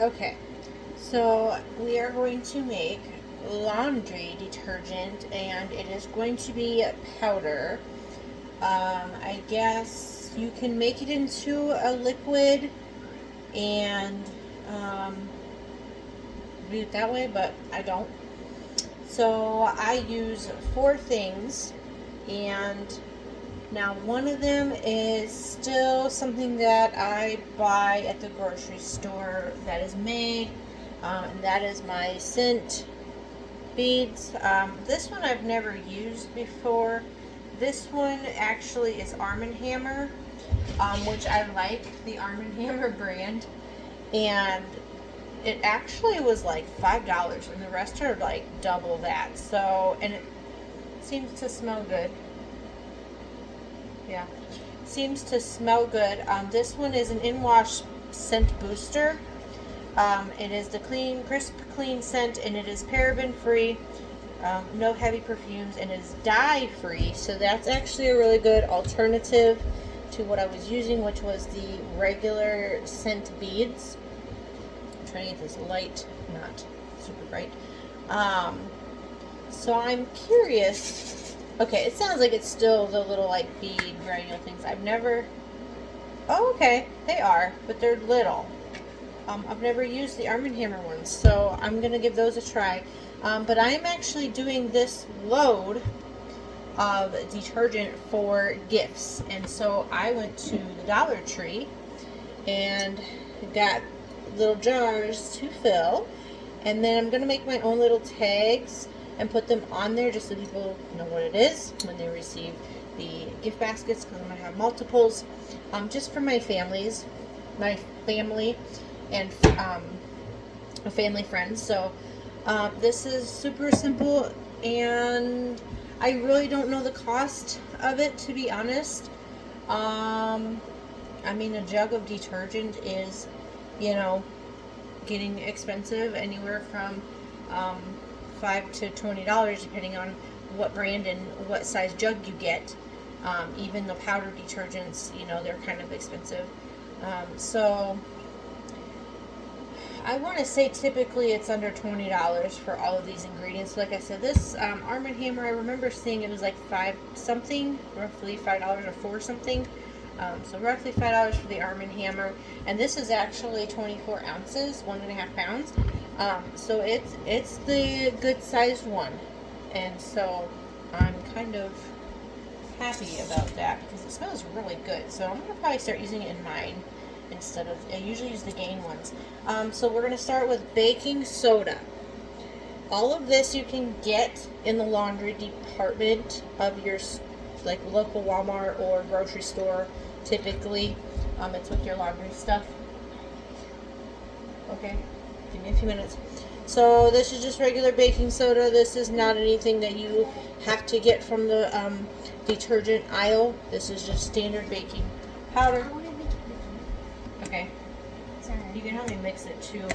Okay, so we are going to make laundry detergent, and it is going to be powder. I guess you can make it into a liquid and do it that way, but I don't. So I use four things, and now one of them is still something that I buy at the grocery store that is made, and that is my scent beads. This one I've never used before. This one actually is Arm& Hammer, which I like the Arm & Hammer brand, and it actually was like $5, and the rest are like double that. So, and it seems to smell good. Yeah, seems to smell good. This one is an in-wash scent booster. It is the clean, crisp, clean scent, and it is paraben free. No heavy perfumes, and is dye free. So that's actually a really good alternative to what I was using, which was the regular scent beads. I'm trying to get this light, not super bright. So I'm curious. Okay, it sounds like it's still the little like bead granule things. I've never. Oh, okay, they are, but they're little. I've never used the Arm & Hammer ones, so I'm gonna give those a try. But I am actually doing this load of detergent for gifts, and so I went to the Dollar Tree and got little jars to fill, and then I'm gonna make my own little tags and put them on there just so people know what it is when they receive the gift baskets, because I'm gonna have multiples, just for my family and a family friend. So this is super simple, and I really don't know the cost of it, to be honest. I mean, a jug of detergent is, getting expensive, anywhere from $5 to $20, depending on what brand and what size jug you get. Even the powder detergents, they're kind of expensive. So I want to say typically it's under $20 for all of these ingredients. Like I said, this Arm & Hammer, I remember seeing it was like $5 something, roughly $5 or $4 something. So roughly $5 for the Arm & Hammer, and this is actually 24 ounces, 1.5 pounds. So it's the good sized one, and so I'm kind of happy about that because it smells really good. So I'm gonna probably start using it in mine instead of, I usually use the Gain ones. So we're gonna start with baking soda. All of this you can get in the laundry department of your like local Walmart or grocery store. Typically, it's with your laundry stuff. Okay, give me a few minutes. So this is just regular baking soda. This is not anything that you have to get from the detergent aisle. This is just standard baking powder. Okay. Sorry. You can help me mix it too.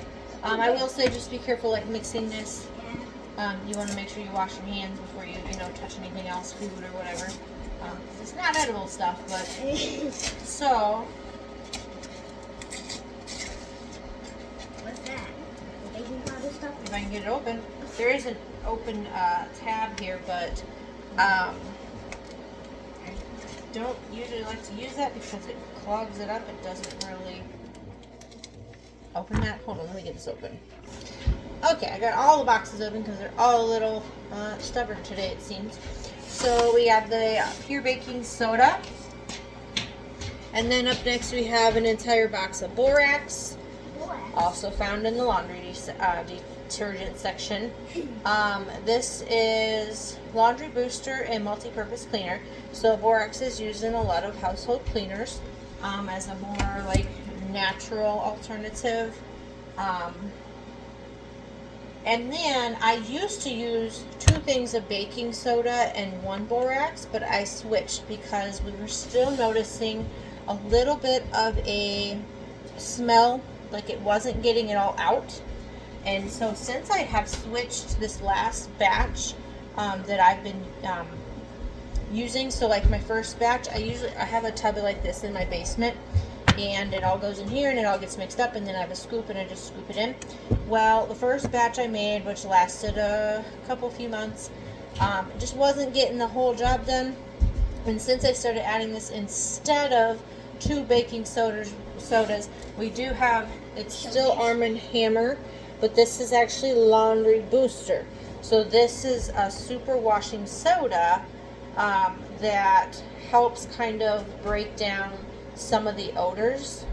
I will say, just be careful like mixing this. You want to make sure you wash your hands before you touch anything else, food or whatever. It's not edible stuff, but so. What's that? The baking powder stuff? If I can get it open. There is an open tab here, but I don't usually like to use that because it clogs it up. It doesn't really open that. Hold on, let me get this open. Okay, I got all the boxes open because they're all a little stubborn today, it seems. So we have the pure baking soda. And then up next we have an entire box of borax, also found in the laundry detergent section. This is laundry booster and multi-purpose cleaner. So borax is used in a lot of household cleaners as a more like natural alternative. And then I used to use 2 things of baking soda and 1 borax, but I switched because we were still noticing a little bit of a smell, like it wasn't getting it all out. And so since I have switched this last batch that I've been using, so like my first batch, I have a tub like this in my basement, and it all goes in here and it all gets mixed up, and then I have a scoop and I just scoop it in. Well, the first batch I made, which lasted a few months, it just wasn't getting the whole job done. And since I started adding this instead of 2 baking sodas, we do have, it's still Arm & Hammer, but this is actually Laundry Booster. So this is a super washing soda that helps kind of break down some of the odors.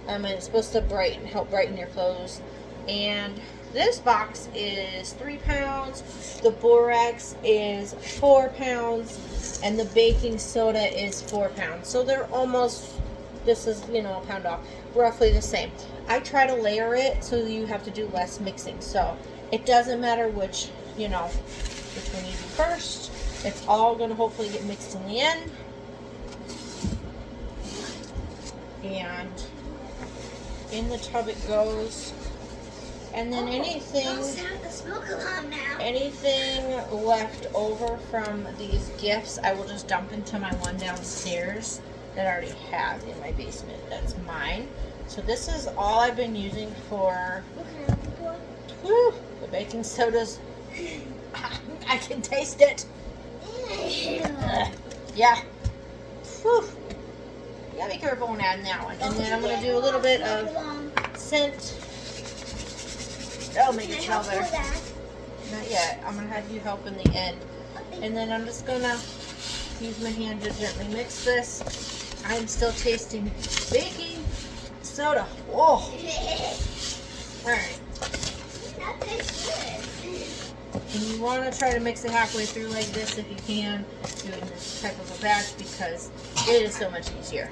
And it's supposed to help brighten your clothes. And this box is 3 pounds. The borax is 4 pounds. And the baking soda is 4 pounds. So they're almost, this is, a pound off, roughly the same. I try to layer it so you have to do less mixing. So it doesn't matter which one you do first. It's all going to hopefully get mixed in the end. And in the tub it goes. And then anything left over from these gifts, I will just dump into my one downstairs that I already have in my basement. That's mine. So this is all I've been using for the baking sodas. I can taste it. Yeah. Whew. You gotta be careful when adding that one. And then I'm gonna do a little bit of scent. That'll make it smell better. Not yet. I'm gonna have you help in the end. And then I'm just gonna use my hand to gently mix this. I'm still tasting baking soda. Whoa. Alright. And you want to try to mix it halfway through like this if you can, doing this type of a batch, because it is so much easier.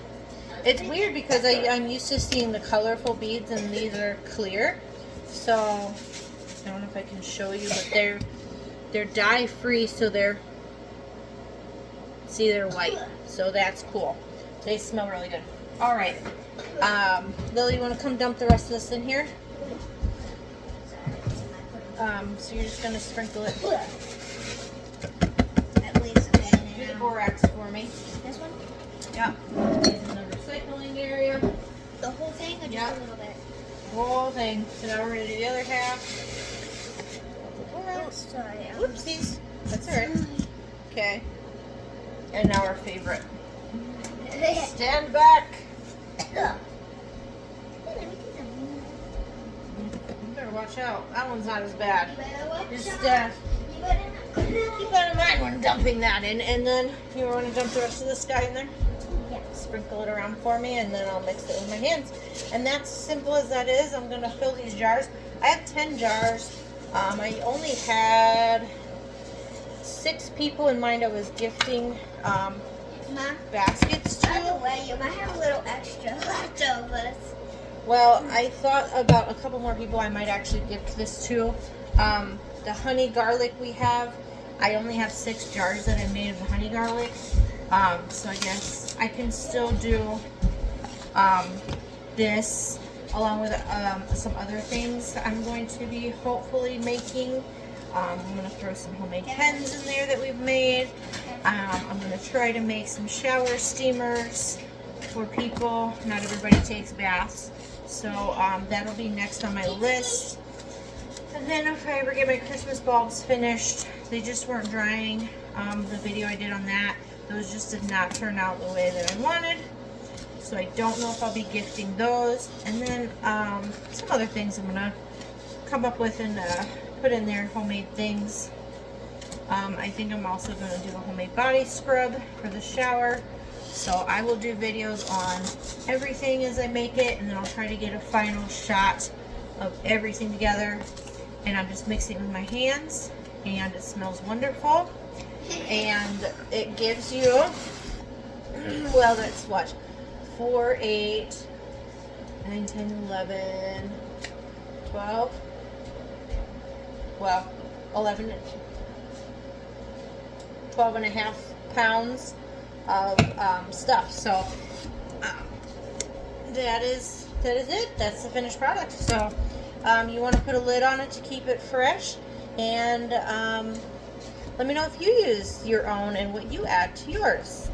It's weird because I'm used to seeing the colorful beads and these are clear. So, I don't know if I can show you, but they're dye free, so they're white. So that's cool. They smell really good. Alright. Lily, you want to come dump the rest of this in here? So you're just going to sprinkle it. At least Do the borax for me. This one? Yeah. It's in the recycling area. The whole thing or just a little bit? The whole thing. So now we're going to do the other half. Oh, sorry. Whoopsies. That's alright. Okay. And now our favorite. Stand back. You better watch out. That one's not as bad. Just keep that in mind when dumping that in. And then you want to dump the rest of this guy in there? Yeah. Sprinkle it around for me, and then I'll mix it with my hands. And that's as simple as that is. I'm going to fill these jars. I have 10 jars. I only had 6 people in mind I was gifting baskets to. By the way, you might have a little extra leftovers. Well, I thought about a couple more people I might actually gift this to. The honey garlic we have, I only have 6 jars that I made of the honey garlic. So I guess I can still do this along with some other things I'm going to be hopefully making. I'm going to throw some homemade pens in there that we've made. I'm going to try to make some shower steamers for people. Not everybody takes baths. So that'll be next on my list. And then if I ever get my Christmas bulbs finished, they just weren't drying. The video I did on that, those just did not turn out the way that I wanted. So I don't know if I'll be gifting those. And then some other things I'm going to come up with and put in there, homemade things. I think I'm also going to do a homemade body scrub for the shower. So I will do videos on everything as I make it, and then I'll try to get a final shot of everything together. And I'm just mixing with my hands, and it smells wonderful. And it gives you, well, that's what, 4, 8, 9, 10, 11, 12, well, 11, 12 and a half pounds of stuff. So that is it. That's the finished product. So you want to put a lid on it to keep it fresh, and let me know if you use your own and what you add to yours.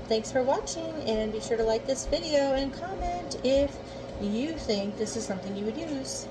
Thanks for watching, and be sure to like this video and comment if you think this is something you would use.